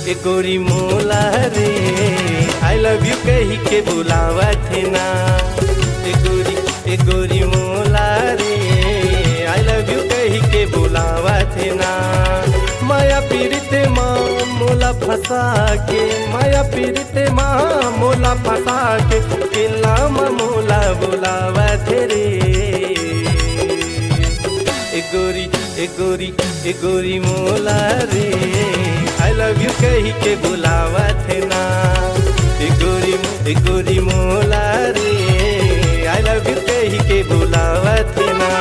एक गोरी मोला रे आई लव यू कही के बुलावत है ना। एक गोरी मोला रे आई लव यू कही के बुलावत है ना। माया पीड़ित माँ मोला फंसा के, माया पीड़ित माँ मोला फंसा के किला मोला बुलावत रे। एक गोरी मोला रे आई लव यू कही के बुलावत है ना। एक गोरी मोला रे आई लव यू कही के बुलावत है ना।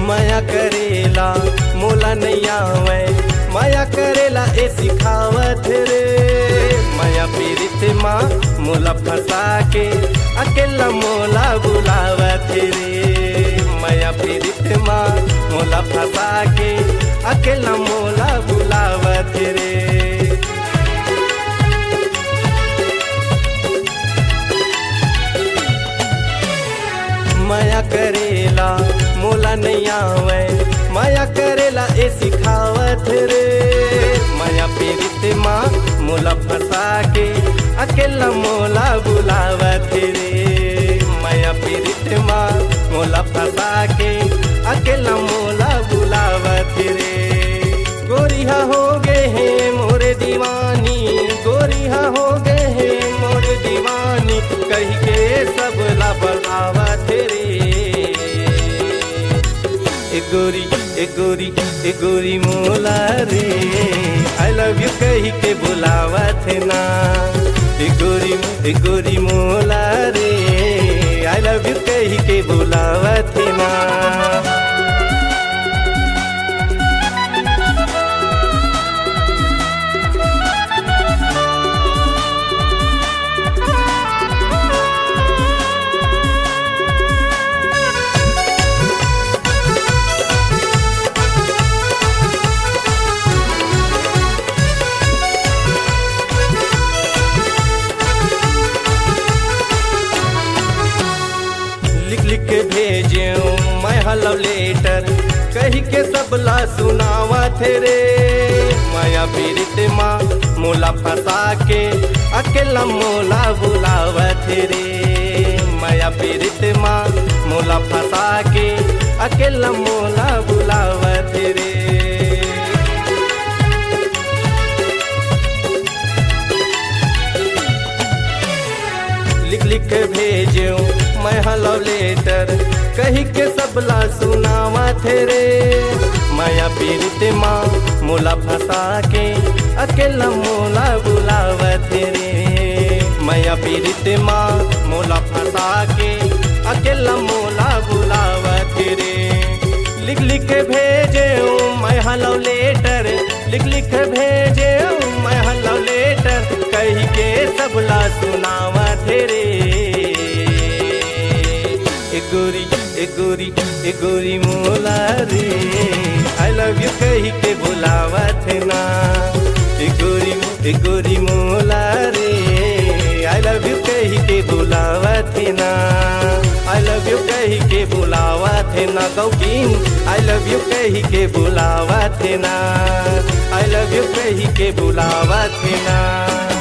माया करेला मोला नहीं आवे, माया करेला ए सिखावत रे। माया पीड़ित माँ मोला फंसा के अकेला मोला बुलावत रे। माया पीड़ित माँ मोला फंसा के अकेला मोला बुलावत रे। माया करेला मोला नहीं आवे, माया करेला ए सिखावत रे। माया पीड़ित माँ मोला फंसा के अकेला मोला बुलावत रे। माया पीड़ित माँ मोला फंसा के अकेला मोला बुलावत रे। गोरिया हो गए हैं मोरे दीवानी, गोरिया हो गए हैं मोरे दीवानी कही के सब ला बुलावत रे। एक गोरी मोला रे आई लव यू कही के बुलावत है ना। एक गोरी मोला रे आई लव यू कही के बुलावत है ना। लिख के भेजे मैं लव लेटर कही के सबला सुनावत रे। माया पीड़ित माँ मोला फंसा के अकेला मोला बुलावत रे। माया पीड़ित माँ मोला फंसा के अकेला मोला बुलावत रे। लिख भेजे मैं लव लेटर कही के सबला सुनावत रे। माया पीड़ित माँ मोला फंसा के अकेला मोला बुलावत रे। माया पीड़ित माँ मोला फंसा के अकेला मोला बुलावत रे। लिख भेजे मैं लव लेटर, लिख भेजे मैं लव लेटर कही के सबला सुनावत रे। एक गोरी मोला रे आई लव यू कही के बुलावत है ना। एक गोरी मोला रे आई लव यू कही के बुलावत है ना। आई लव यू कही के बुलावत है ना गौकीन, आई लव यू कही के बुलावत है ना। आई लव यू कही के बुलावत है ना।